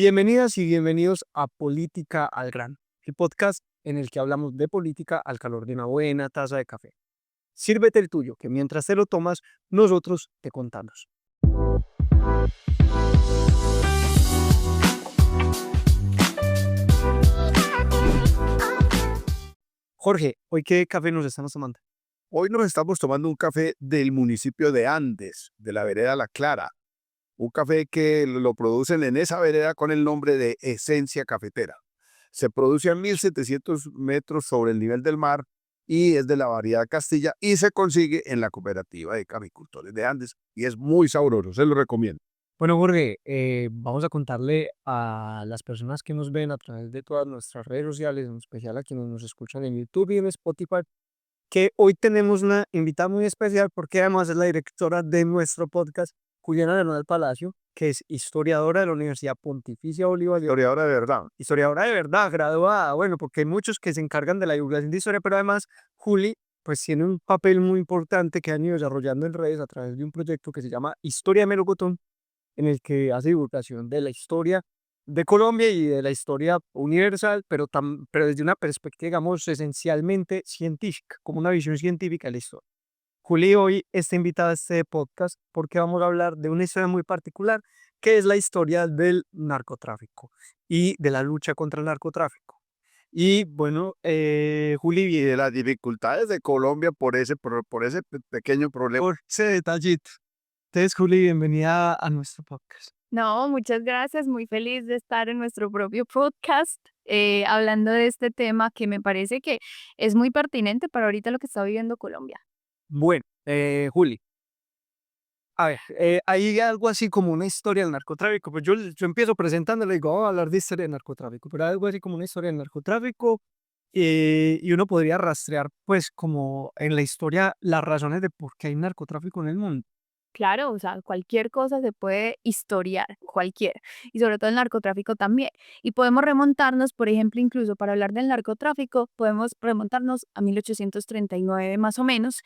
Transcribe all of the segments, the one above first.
Bienvenidas y bienvenidos a Política al Grano, el podcast en el que hablamos de política al calor de una buena taza de café. Sírvete el tuyo, que mientras te lo tomas, nosotros te contamos. Jorge, ¿hoy qué café nos estamos tomando? Hoy nos estamos tomando un café del municipio de Andes, de la vereda La Clara. Un café que lo producen en esa vereda con el nombre de Esencia Cafetera. Se produce a 1700 metros sobre el nivel del mar y es de la variedad Castilla y se consigue en la cooperativa de caficultores de Andes y es muy sabroso, se lo recomiendo. Bueno, Jorge, vamos a contarle a las personas que nos ven a través de todas nuestras redes sociales, en especial a quienes nos escuchan en YouTube y en Spotify, que hoy tenemos una invitada muy especial porque además es la directora de nuestro podcast, Juliana Bernal Palacio, que es historiadora de la Universidad Pontificia Bolivariana. Historiadora de verdad. Historiadora de verdad, graduada, bueno, porque hay muchos que se encargan de la divulgación de historia, pero además Juli pues tiene un papel muy importante que han ido desarrollando en redes a través de un proyecto que se llama Historia de Melocotón, en el que hace divulgación de la historia de Colombia y de la historia universal, pero desde una perspectiva, digamos, esencialmente científica, como una visión científica de la historia. Juli hoy está invitada a este podcast porque vamos a hablar de una historia muy particular, que es la historia del narcotráfico y de la lucha contra el narcotráfico. Y bueno, Y Juli, de las dificultades de Colombia por ese pequeño problema. por ese detallito. Entonces, Juli, bienvenida a nuestro podcast. No, muchas gracias. Muy feliz de estar en nuestro propio podcast hablando de este tema que me parece que es muy pertinente para ahorita lo que está viviendo Colombia. Bueno, Juli, a ver, hay algo así como una historia del narcotráfico. Pues yo empiezo presentándole y digo, vamos a hablar de historia del narcotráfico, pero hay algo así como una historia del narcotráfico y uno podría rastrear, pues, como en la historia, las razones de por qué hay narcotráfico en el mundo. Claro, o sea, cualquier cosa se puede historiar, cualquiera, y sobre todo el narcotráfico también. Y podemos remontarnos, por ejemplo, incluso para hablar del narcotráfico, podemos remontarnos a 1839 más o menos,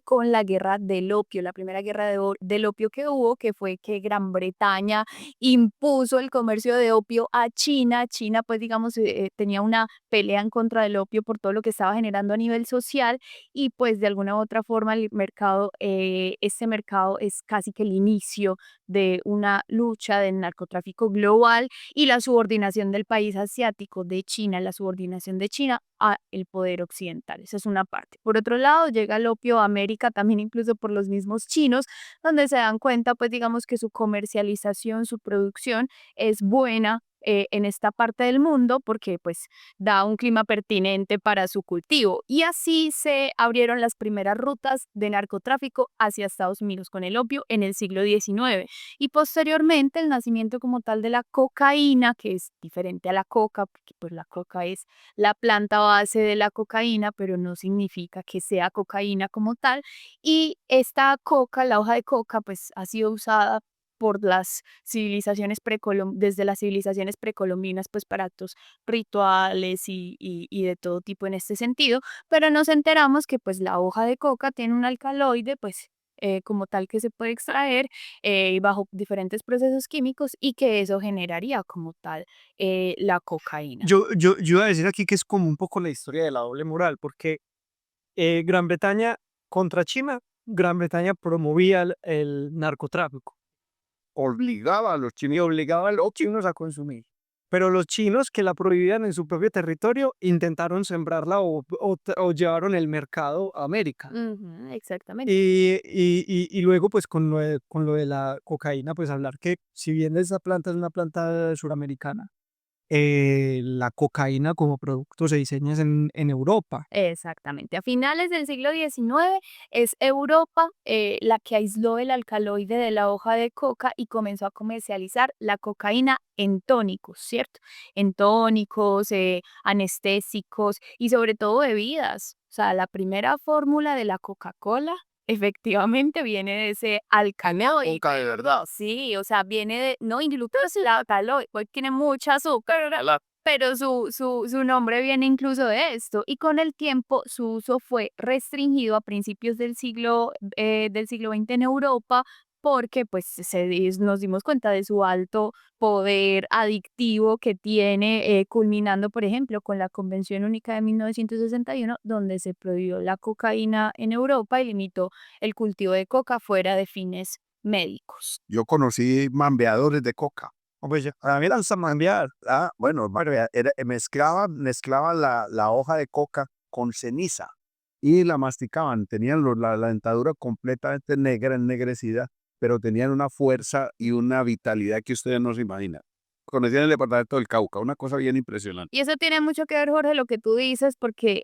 con la guerra del opio, la primera guerra del opio que hubo, que fue que Gran Bretaña impuso el comercio de opio a China. China, pues digamos, tenía una pelea en contra del opio por todo lo que estaba generando a nivel social y pues de alguna u otra forma el mercado, este mercado es casi que el inicio de una lucha del narcotráfico global y la subordinación del país asiático de China, la subordinación de China a el poder occidental. Esa es una parte. Por otro lado, llega el opio a América también incluso por los mismos chinos, donde se dan cuenta, pues digamos que su comercialización, su producción es buena en esta parte del mundo porque pues da un clima pertinente para su cultivo. Y así se abrieron las primeras rutas de narcotráfico hacia Estados Unidos con el opio en el siglo XIX. Y posteriormente el nacimiento como tal de la cocaína, que es diferente a la coca, porque pues la coca es la planta base de la cocaína, pero no significa que sea cocaína como tal. Y esta coca, la hoja de coca, pues ha sido usada por las civilizaciones desde las civilizaciones precolombinas, pues para actos rituales y de todo tipo en este sentido, pero nos enteramos que pues la hoja de coca tiene un alcaloide, pues como tal que se puede extraer bajo diferentes procesos químicos y que eso generaría como tal la cocaína. Yo iba a decir aquí que es como un poco la historia de la doble moral, porque Gran Bretaña contra China, Gran Bretaña promovía el narcotráfico Obligaba a los y chinos. obligaba a los chinos a consumir. Pero los chinos que la prohibían en su propio territorio intentaron sembrarla o llevaron el mercado a América. Ujú, exactamente. Y luego, pues con lo de la cocaína, pues hablar que si bien esa planta es una planta suramericana, la cocaína como producto se diseña es en Europa. Exactamente. A finales del siglo XIX es Europa la que aisló el alcaloide de la hoja de coca y comenzó a comercializar la cocaína en tónicos, ¿cierto? En tónicos, anestésicos y sobre todo bebidas. O sea, la primera fórmula de la Coca-Cola efectivamente viene de ese alcaloide. Coca de verdad. Sí, o sea, viene de, no, incluso el alcaloide, pues tiene mucha azúcar, pero su nombre viene incluso de esto, y con el tiempo su uso fue restringido a principios del siglo XX en Europa porque pues nos dimos cuenta de su alto poder adictivo que tiene, culminando, por ejemplo, con la Convención Única de 1961, donde se prohibió la cocaína en Europa y limitó el cultivo de coca fuera de fines médicos. Yo conocí mambeadores de coca. Pues a mí me gusta cambiar. Bueno, mezclaban la hoja de coca con ceniza y la masticaban. Tenían la dentadura completamente negra, ennegrecida, pero tenían una fuerza y una vitalidad que ustedes no se imaginan. Conocían el departamento del Cauca, una cosa bien impresionante. Y eso tiene mucho que ver, Jorge, lo que tú dices, porque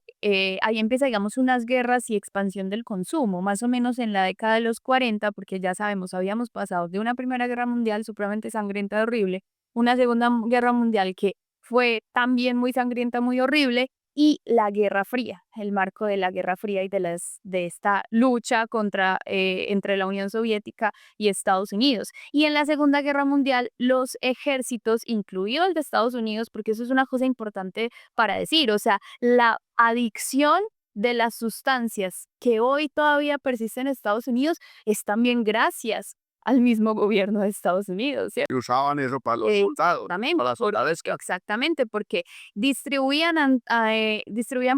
ahí empieza, digamos, unas guerras y expansión del consumo, más o menos en la década de los 40, porque ya sabemos, habíamos pasado de una Primera Guerra Mundial supremamente sangrienta y horrible, una Segunda Guerra Mundial que fue también muy sangrienta, muy horrible, y la Guerra Fría, el marco de la Guerra Fría y de esta lucha entre la Unión Soviética y Estados Unidos. Y en la Segunda Guerra Mundial, los ejércitos, incluido el de Estados Unidos, porque eso es una cosa importante para decir, o sea, la adicción de las sustancias que hoy todavía persisten en Estados Unidos es también gracias al mismo gobierno de Estados Unidos, ¿cierto? Y usaban eso para los soldados, Exactamente, para las soldades. exactamente, porque distribuían,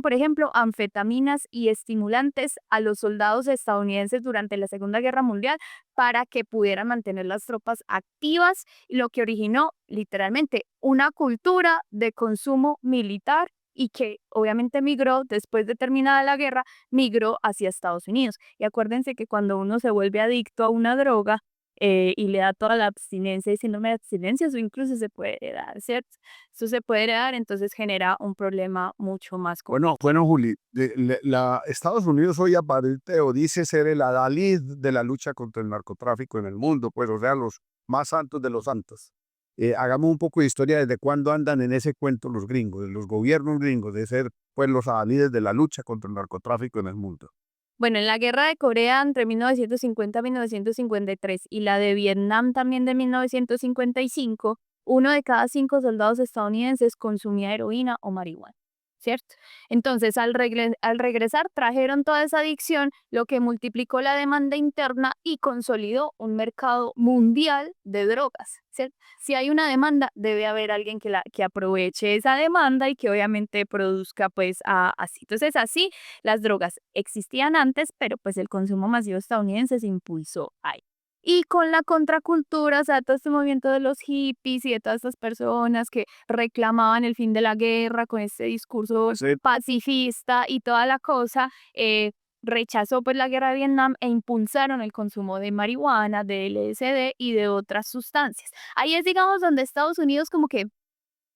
por ejemplo, anfetaminas y estimulantes a los soldados estadounidenses durante la Segunda Guerra Mundial para que pudieran mantener las tropas activas, lo que originó literalmente una cultura de consumo militar y que obviamente migró, después de terminada la guerra, migró hacia Estados Unidos. Y acuérdense que cuando uno se vuelve adicto a una droga, y le da toda la abstinencia y síndrome de abstinencia, eso incluso se puede heredar, ¿cierto? Eso se puede heredar, entonces genera un problema mucho más complejo. Bueno, Juli, Estados Unidos hoy aparente o dice ser el adalid de la lucha contra el narcotráfico en el mundo, pues, o sea, los más santos de los santos. Hagamos un poco de historia desde cuándo andan en ese cuento los gringos, los gobiernos gringos, de ser pues los adalides de la lucha contra el narcotráfico en el mundo. Bueno, en la guerra de Corea entre 1950 y 1953 y la de Vietnam también de 1955, uno de cada 5 soldados estadounidenses consumía heroína o marihuana, ¿cierto? Entonces, al regresar trajeron toda esa adicción, lo que multiplicó la demanda interna y consolidó un mercado mundial de drogas, ¿cierto? Si hay una demanda, debe haber alguien que aproveche esa demanda y que obviamente produzca pues así. Entonces, así las drogas existían antes, pero pues el consumo masivo estadounidense se impulsó ahí. Y con la contracultura, o sea, todo este movimiento de los hippies y de todas estas personas que reclamaban el fin de la guerra con este discurso Sí. pacifista y toda la cosa, rechazó pues la guerra de Vietnam e impulsaron el consumo de marihuana, de LSD y de otras sustancias. Ahí es, digamos, donde Estados Unidos como que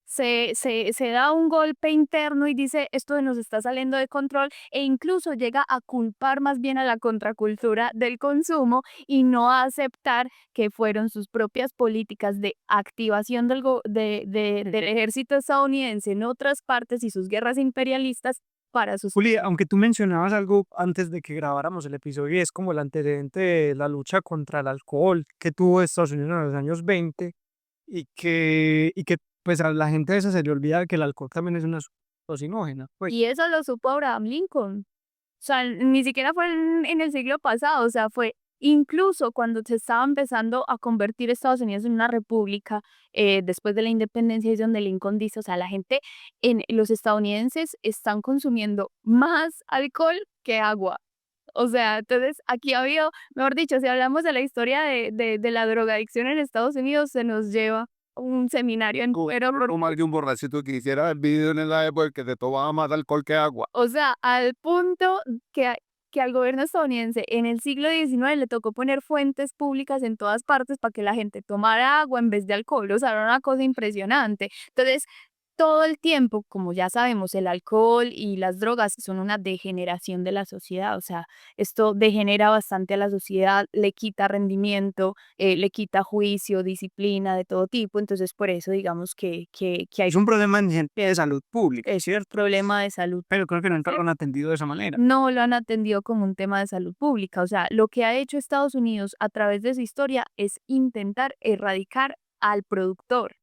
se da un golpe interno y dice esto nos está saliendo de control e incluso llega a culpar más bien a la contracultura del consumo y no a aceptar que fueron sus propias políticas de activación del ejército estadounidense en otras partes y sus guerras imperialistas para sus... Juli, aunque tú mencionabas algo antes de que grabáramos el episodio, y es como el antecedente de la lucha contra el alcohol que tuvo Estados Unidos en los años 20 y que pues a la gente esa se le olvida que el alcohol también es una alucinógena. Pues, Y eso lo supo Abraham Lincoln. O sea, ni siquiera fue en el siglo pasado, o sea, fue incluso cuando se estaba empezando a convertir Estados Unidos en una república, después de la independencia, es donde Lincoln dice, o sea, la gente, los estadounidenses están consumiendo más alcohol que agua. O sea, entonces aquí ha habido, mejor dicho, si hablamos de la historia de la drogadicción en Estados Unidos, se nos lleva un seminario entero. No más de un borrachito que hiciera el video en la época que se tomaba más alcohol que agua. O sea, al punto que al gobierno estadounidense en el siglo XIX le tocó poner fuentes públicas en todas partes para que la gente tomara agua en vez de alcohol. O sea, era una cosa impresionante. Entonces, todo el tiempo, como ya sabemos, el alcohol y las drogas son una degeneración de la sociedad. O sea, esto degenera bastante a la sociedad, le quita rendimiento, le quita juicio, disciplina de todo tipo. Entonces, por eso digamos que hay es un problema en gente de salud pública, es ¿cierto? problema de salud. Pero creo que nunca lo han atendido de esa manera. No lo han atendido como un tema de salud pública. O sea, lo que ha hecho Estados Unidos a través de su historia es intentar erradicar al productor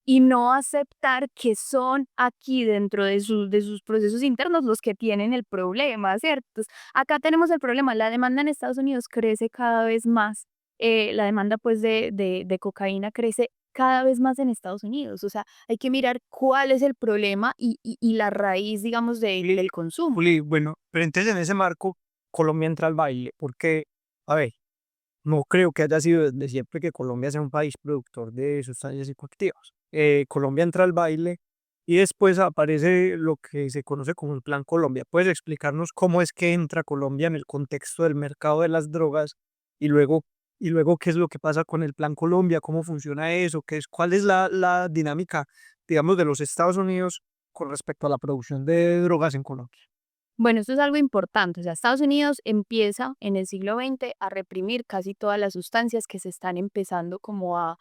y no aceptar que son aquí dentro de sus procesos internos los que tienen el problema, ¿cierto? Entonces, acá tenemos el problema, la demanda en Estados Unidos crece cada vez más. la demanda pues de cocaína crece cada vez más en Estados Unidos. O sea, hay que mirar cuál es el problema y la raíz, digamos, del consumo. Juli, bueno, pero entonces en ese marco Colombia entra al baile, porque, a ver, no creo que haya sido desde siempre que Colombia sea un país productor de sustancias psicoactivas. Colombia entra al baile y después aparece lo que se conoce como el Plan Colombia. ¿Puedes explicarnos cómo es que entra Colombia en el contexto del mercado de las drogas y luego, y luego qué es lo que pasa con el Plan Colombia, cómo funciona eso, cuál es la dinámica, digamos, de los Estados Unidos con respecto a la producción de drogas en Colombia? Bueno, esto es algo importante. O sea, Estados Unidos empieza en el siglo XX a reprimir casi todas las sustancias que se están empezando como a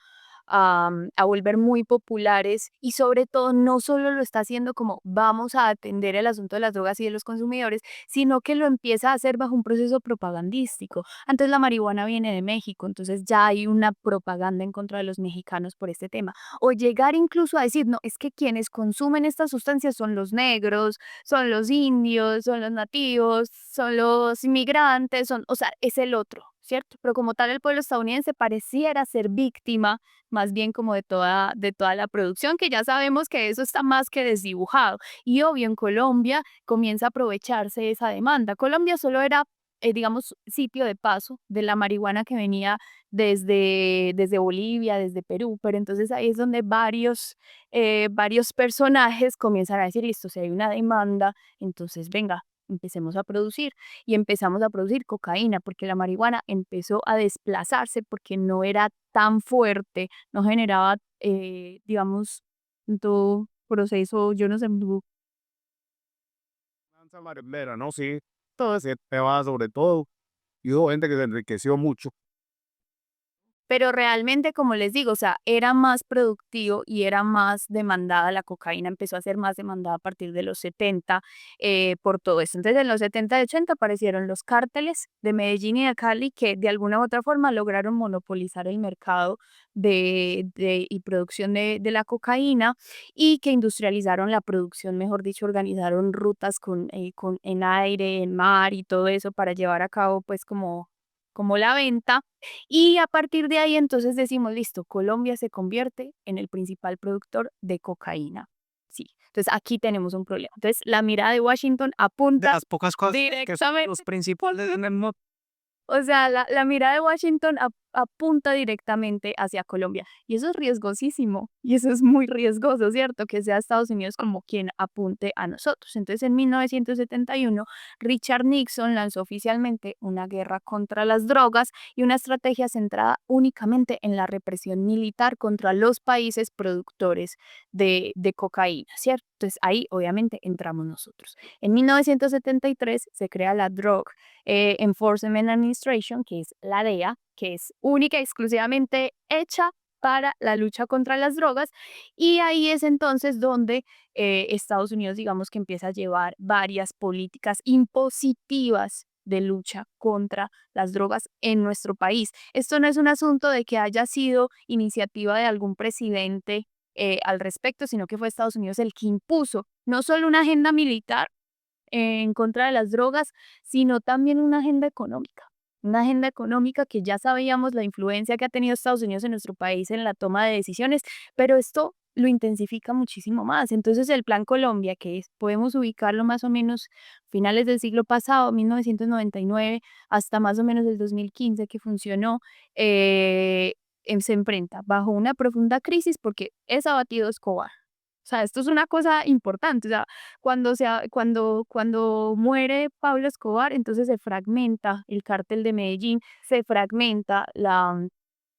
volver muy populares y sobre todo no solo lo está haciendo como vamos a atender el asunto de las drogas y de los consumidores, sino que lo empieza a hacer bajo un proceso propagandístico. Antes la marihuana viene de México, entonces ya hay una propaganda en contra de los mexicanos por este tema. O llegar incluso a decir, no, es que quienes consumen estas sustancias son los negros, son los indios, son los nativos, son los inmigrantes, o sea, es el otro, ¿cierto? Pero como tal el pueblo estadounidense pareciera ser víctima más bien como de toda la producción, que ya sabemos que eso está más que desdibujado. Y obvio, en Colombia comienza a aprovecharse esa demanda. Colombia solo era, digamos, sitio de paso de la marihuana que venía desde Bolivia, desde Perú, pero entonces ahí es donde varios personajes comienzan a decir, listo, si hay una demanda, entonces venga, empecemos a producir y empezamos a producir cocaína porque la marihuana empezó a desplazarse porque no era tan fuerte, no generaba, digamos, tanto proceso, yo no sé, Lanza marinera, ¿no? Sí, todo ese tema sobre todo. Y hubo gente que se enriqueció mucho. pero realmente, como les digo, o sea, era más productivo y era más demandada, la cocaína empezó a ser más demandada a partir de los 70 por todo esto. Entonces, en los 70 y 80 aparecieron los cárteles de Medellín y de Cali que de alguna u otra forma lograron monopolizar el mercado y producción de la cocaína y que industrializaron la producción, mejor dicho, organizaron rutas en aire, en mar y todo eso para llevar a cabo pues como la venta y a partir de ahí entonces decimos, listo, Colombia se convierte en el principal productor de cocaína. Sí, entonces aquí tenemos un problema. Entonces la mirada de Washington De apunta las pocas cosas que son directamente, los principales en el mundo. o sea, la mirada de Washington apunta directamente hacia Colombia. Y eso es riesgosísimo. Y eso es muy riesgoso, ¿cierto? Que sea Estados Unidos como quien apunte a nosotros. Entonces, en 1971, Richard Nixon lanzó oficialmente una guerra contra las drogas y una estrategia centrada únicamente en la represión militar contra los países productores de cocaína, ¿cierto? Entonces, ahí obviamente entramos nosotros. En 1973 se crea la Drug Enforcement Administration, que es la DEA, que es única y exclusivamente hecha para la lucha contra las drogas y ahí es entonces donde Estados Unidos digamos que empieza a llevar varias políticas impositivas de lucha contra las drogas en nuestro país. Esto no es un asunto de que haya sido iniciativa de algún presidente al respecto, sino que fue Estados Unidos el que impuso no solo una agenda militar, en contra de las drogas, sino también una agenda económica que ya sabíamos la influencia que ha tenido Estados Unidos en nuestro país en la toma de decisiones, pero esto lo intensifica muchísimo más. Entonces el Plan Colombia, podemos ubicarlo más o menos finales del siglo pasado, 1999, hasta más o menos el 2015 que funcionó, se enfrenta bajo una profunda crisis porque es abatido Escobar. O sea, esto es una cosa importante. O sea, cuando muere Pablo Escobar, entonces se fragmenta el cártel de Medellín, se fragmenta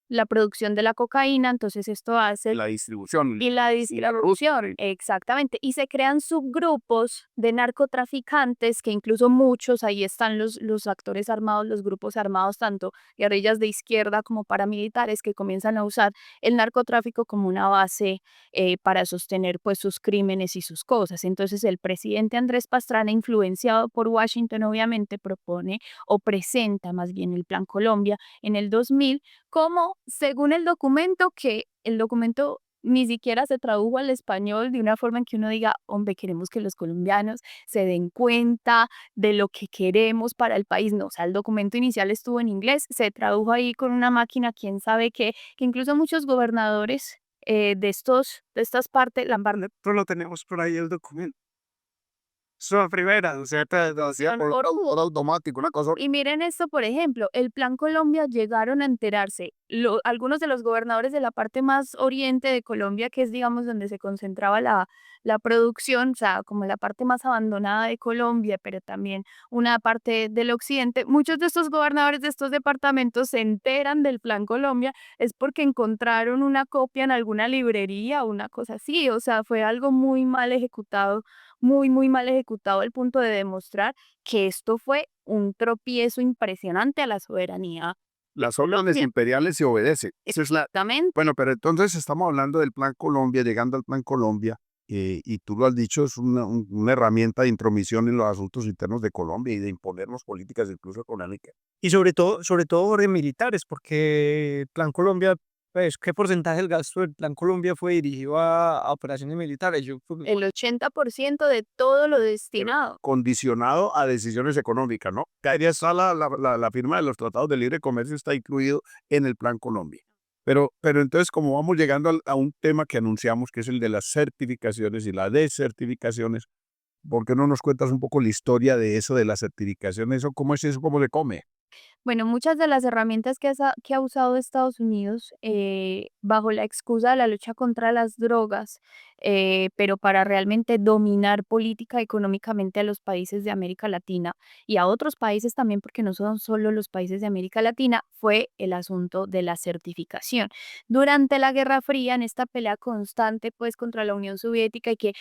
la producción de la cocaína, entonces esto hace La distribución. y la Y la ruta. distribución, exactamente. Y se crean subgrupos de narcotraficantes que incluso muchos, ahí están los actores armados, los grupos armados, tanto guerrillas de izquierda como paramilitares, que comienzan a usar el narcotráfico como una base para sostener pues sus crímenes y sus cosas. Entonces el presidente Andrés Pastrana, influenciado por Washington, obviamente propone o presenta más bien el Plan Colombia en el 2000 como, según el documento ni siquiera se tradujo al español de una forma en que uno diga, hombre, queremos que los colombianos se den cuenta de lo que queremos para el país. No, o sea, el documento inicial estuvo en inglés, se tradujo ahí con una máquina, quién sabe qué, que incluso muchos gobernadores de estas partes, la Nosotros lo tenemos por ahí el documento. Es una primera, o sea, son oro. automático, una cosa. Y miren esto, por ejemplo, el Plan Colombia llegaron a enterarse algunos de los gobernadores de la parte más oriente de Colombia, que es, digamos, donde se concentraba la producción, o sea, como la parte más abandonada de Colombia, pero también una parte del occidente. Muchos de estos gobernadores de estos departamentos se enteran del Plan Colombia, es porque encontraron una copia en alguna librería o una cosa así, o sea, fue algo muy mal ejecutado, muy, muy mal ejecutado al punto de demostrar que esto fue un tropiezo impresionante a la soberanía. Las órdenes Bien. imperiales se obedecen. Esa es la... Exactamente. Bueno, pero entonces estamos hablando del Plan Colombia, llegando al Plan Colombia, y tú lo has dicho, es una herramienta de intromisión en los asuntos internos de Colombia y de imponernos políticas incluso económicas. Y sobre todo orden militares, porque Plan Colombia, pues, ¿qué porcentaje del gasto del Plan Colombia fue dirigido a operaciones militares? Yo, pues, El 80% de todo lo destinado. Condicionado a decisiones económicas, ¿no? Que ahí está la firma de los tratados de libre comercio, está incluido en el Plan Colombia. Pero entonces, como vamos llegando a un tema que anunciamos, que es el de las certificaciones y las desertificaciones, ¿por qué no nos cuentas un poco la historia de eso, de las certificaciones? ¿Eso cómo es eso? ¿Cómo se come? Bueno, muchas de las herramientas que ha usado Estados Unidos bajo la excusa de la lucha contra las drogas, pero para realmente dominar política económicamente a los países de América Latina y a otros países también, porque no son solo los países de América Latina, fue el asunto de la certificación. Durante la Guerra Fría, en esta pelea constante pues contra la Unión Soviética y que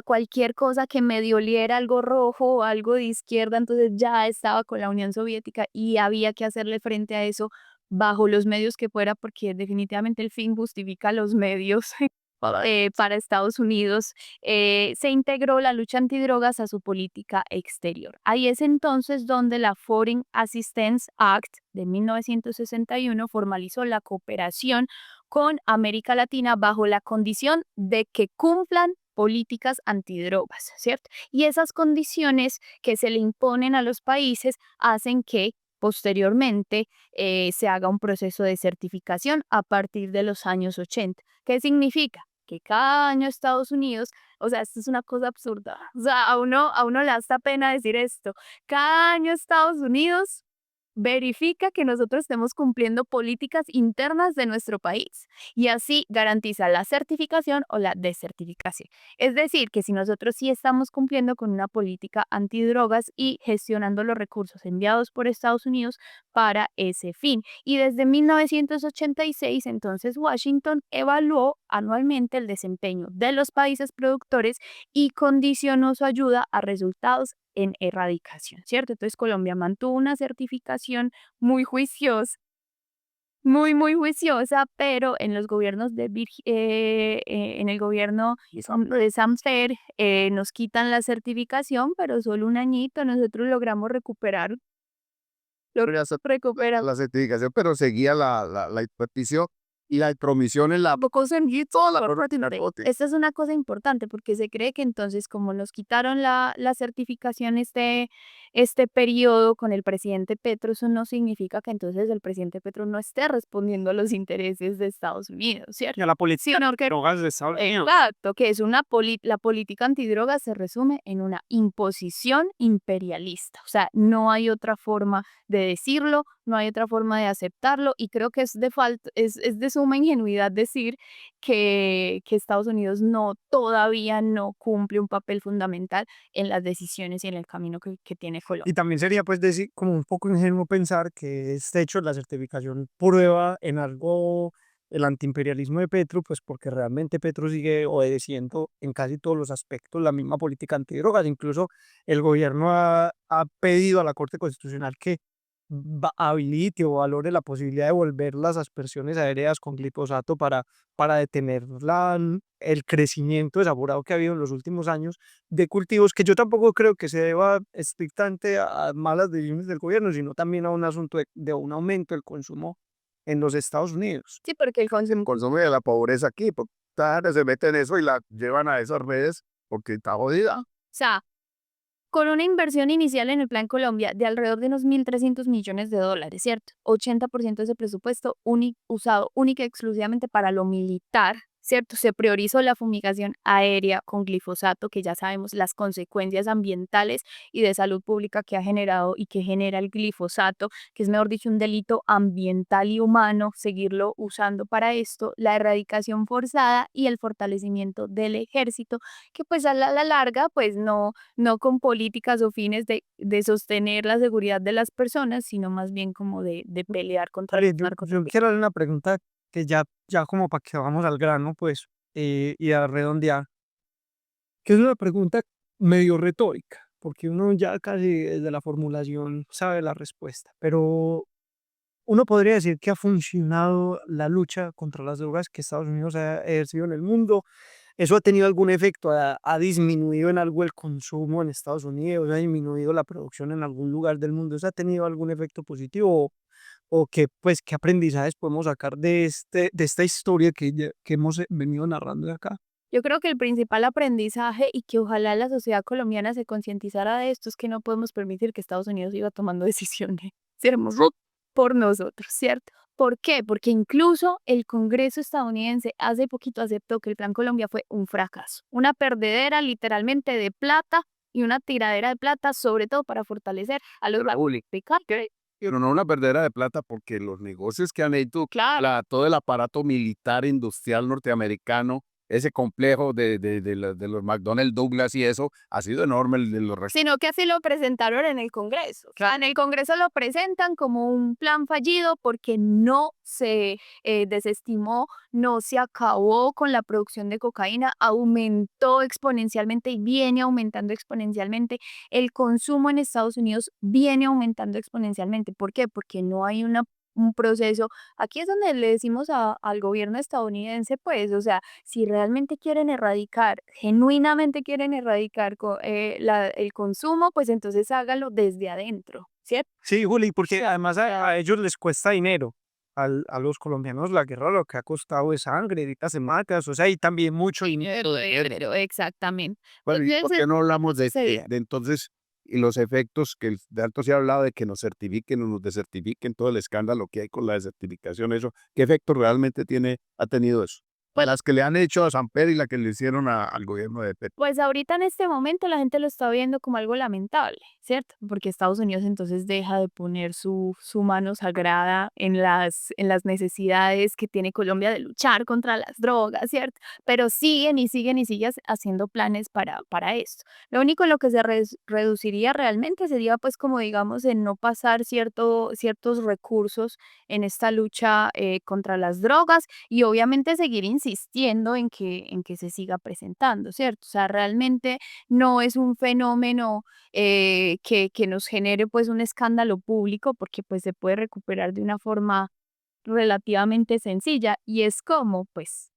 cualquier cosa que medio oliera algo rojo o algo de izquierda, entonces ya estaba con la Unión Soviética y había que hacerle frente a eso bajo los medios que fuera, porque definitivamente el fin justifica los medios. Para Estados Unidos, se integró la lucha antidrogas a su política exterior. Ahí es entonces donde la Foreign Assistance Act de 1961 formalizó la cooperación con América Latina bajo la condición de que cumplan políticas antidrogas, ¿cierto? Y esas condiciones que se le imponen a los países hacen que posteriormente se haga un proceso de certificación a partir de los años 80. ¿Qué significa? Que cada año Estados Unidos, o sea, esto es una cosa absurda, o sea, a uno le da pena decir esto, cada año Estados Unidos verifica que nosotros estemos cumpliendo políticas internas de nuestro país y así garantiza la certificación o la desertificación. Es decir, que si nosotros sí estamos cumpliendo con una política antidrogas y gestionando los recursos enviados por Estados Unidos para ese fin. Y desde 1986, entonces, Washington evaluó anualmente el desempeño de los países productores y condicionó su ayuda a resultados en erradicación, ¿cierto? Entonces Colombia mantuvo una certificación muy juiciosa, muy, muy juiciosa, pero en los gobiernos en el gobierno de Sanfer nos quitan la certificación, pero solo un añito nosotros logramos recuperar, lo Pero ya se- recuperamos. La certificación, pero seguía la petición y la intromisión en la... Esta es una cosa importante porque se cree que entonces como nos quitaron la certificación este periodo con el presidente Petro, eso no significa que entonces el presidente Petro no esté respondiendo a los intereses de Estados Unidos, y ¿cierto? a la política Sino de que drogas de Estados Unidos. exacto, que es la política antidroga se resume en una imposición imperialista. O sea, no hay otra forma de decirlo, no hay otra forma de aceptarlo y creo que es de suma ingenuidad decir que Estados Unidos todavía no cumple un papel fundamental en las decisiones y en el camino que tiene Colombia. Y también sería, pues, decir, como un poco ingenuo pensar que este hecho de la certificación prueba en algo el antiimperialismo de Petro, pues porque realmente Petro sigue obedeciendo en casi todos los aspectos la misma política antidrogas. Incluso el gobierno ha pedido a la Corte Constitucional que habilite o valore la posibilidad de volver las aspersiones aéreas con glifosato para detener el crecimiento desaforado que ha habido en los últimos años de cultivos, que yo tampoco creo que se deba estrictamente a malas decisiones del gobierno, sino también a un asunto de un aumento del consumo en los Estados Unidos. Sí, porque el El consumo consumo de la pobreza aquí, porque Claro, se meten en eso y la llevan a esas redes porque está jodida. O sea, con una inversión inicial en el Plan Colombia de alrededor de unos 1.300 millones de dólares, ¿cierto? 80% de ese presupuesto usado única y exclusivamente para lo militar, ¿cierto? Se priorizó la fumigación aérea con glifosato, que ya sabemos las consecuencias ambientales y de salud pública que ha generado y que genera el glifosato, que es, mejor dicho, un delito ambiental y humano, seguirlo usando para esto, la erradicación forzada y el fortalecimiento del ejército, que pues a la larga, pues no con políticas o fines de sostener la seguridad de las personas, sino más bien como de pelear contra Vale, el yo narcotráfico. quiero hacer una pregunta que ya como para que vamos al grano, pues, y a redondear, que es una pregunta medio retórica, porque uno ya casi desde la formulación sabe la respuesta, pero uno podría decir que ha funcionado la lucha contra las drogas que Estados Unidos ha ejercido en el mundo. ¿Eso ha tenido algún efecto? ¿Ha disminuido en algo el consumo en Estados Unidos? ¿Ha disminuido la producción en algún lugar del mundo? ¿Eso ha tenido algún efecto positivo? ¿O qué, pues, qué aprendizajes podemos sacar de esta historia que hemos venido narrando de acá? Yo creo que el principal aprendizaje y que ojalá la sociedad colombiana se concientizara de esto es que no podemos permitir que Estados Unidos siga tomando decisiones, seremos por nosotros, ¿cierto? ¿Por qué? Porque incluso el Congreso estadounidense hace poquito aceptó que el Plan Colombia fue un fracaso, una perdedera literalmente de plata y una tiradera de plata, sobre todo para fortalecer a los Raúl, narcotraficantes. pero no una perdera de plata porque los negocios que han hecho Claro. todo el aparato militar industrial norteamericano, ese complejo de los McDonnell Douglas y eso, ha sido enorme el de los Sino que así lo presentaron en el Congreso. O sea, en el Congreso lo presentan como un plan fallido porque no se desestimó, no se acabó con la producción de cocaína, aumentó exponencialmente y viene aumentando exponencialmente. El consumo en Estados Unidos viene aumentando exponencialmente. ¿Por qué? Porque no hay un proceso. Aquí es donde le decimos al gobierno estadounidense, pues, o sea, si realmente quieren erradicar, genuinamente quieren erradicar el consumo, pues entonces hágalo desde adentro, ¿cierto? Sí, Juli, porque además a ellos les cuesta dinero. A los colombianos la guerra lo que ha costado es sangre, vidas hematomas, o sea, y también mucho dinero. Dinero, exactamente. Bueno, ¿y por Entonces, qué no hablamos sería. de entonces y los efectos que de alto se ha hablado de que nos certifiquen o nos desertifiquen, todo el escándalo que hay con la desertificación, eso, ¿qué efecto realmente ha tenido eso? Las que le han hecho a Samper y la que le hicieron al gobierno de Petro. Pues ahorita en este momento la gente lo está viendo como algo lamentable, ¿cierto? Porque Estados Unidos entonces deja de poner su mano sagrada en las necesidades que tiene Colombia de luchar contra las drogas, ¿cierto? Pero siguen y siguen y siguen haciendo planes para esto. Lo único en lo que se reduciría realmente sería pues como digamos en no pasar ciertos recursos en esta lucha contra las drogas y obviamente seguir insistiendo en que se siga presentando, ¿cierto? O sea, realmente no es un fenómeno que nos genere pues un escándalo público porque pues se puede recuperar de una forma relativamente sencilla y es como pues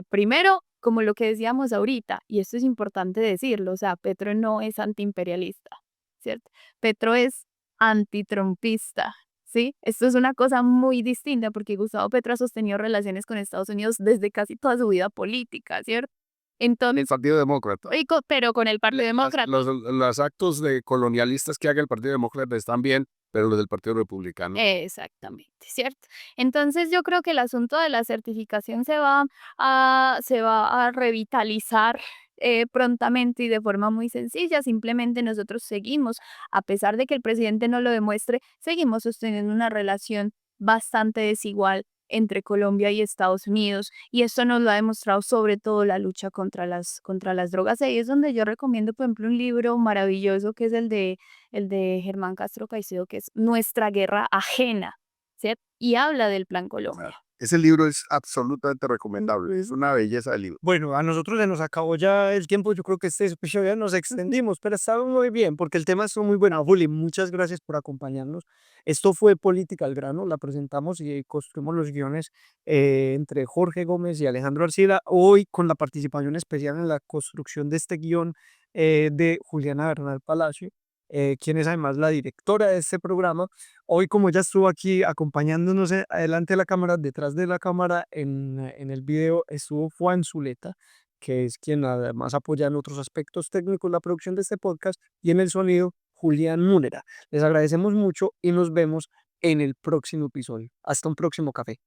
primero como lo que decíamos ahorita y esto es importante decirlo, o sea, Petro no es antiimperialista, ¿cierto? Petro es antitrumpista. ¿Sí? Esto es una cosa muy distinta porque Gustavo Petro ha sostenido relaciones con Estados Unidos desde casi toda su vida política, ¿cierto? El Entonces, Partido Demócrata. pero con el Partido Demócrata. Los actos de colonialistas que haga el Partido Demócrata están bien, pero los del Partido Republicano. Exactamente, ¿cierto? Entonces yo creo que el asunto de la certificación se va a revitalizar prontamente y de forma muy sencilla. Simplemente nosotros seguimos, a pesar de que el presidente no lo demuestre, seguimos sosteniendo una relación bastante desigual entre Colombia y Estados Unidos y esto nos lo ha demostrado sobre todo la lucha contra las drogas. Ahí es donde yo recomiendo, por ejemplo, un libro maravilloso que es el de Germán Castro Caicedo, que es Nuestra guerra ajena, ¿cierto? Y habla del Plan Claro. Colombia. Ese libro es absolutamente recomendable, es una belleza de libro. Bueno, a nosotros se nos acabó ya el tiempo. Yo creo que este episodio ya nos extendimos, pero estaba muy bien porque el tema estuvo muy bueno. Juli, muchas gracias por acompañarnos. Esto fue Política al Grano. La presentamos y construimos los guiones entre Jorge Gómez y Alejandro Arcila. Hoy con la participación especial en la construcción de este guión de Juliana Bernal Palacio. quien es además la directora de este programa. Hoy, como ella estuvo aquí acompañándonos adelante de la cámara, detrás de la cámara en el video estuvo Juan Zuleta, que es quien además apoya en otros aspectos técnicos la producción de este podcast, y en el sonido Julián Múnera. Les agradecemos mucho y nos vemos en el próximo episodio. Hasta un próximo café.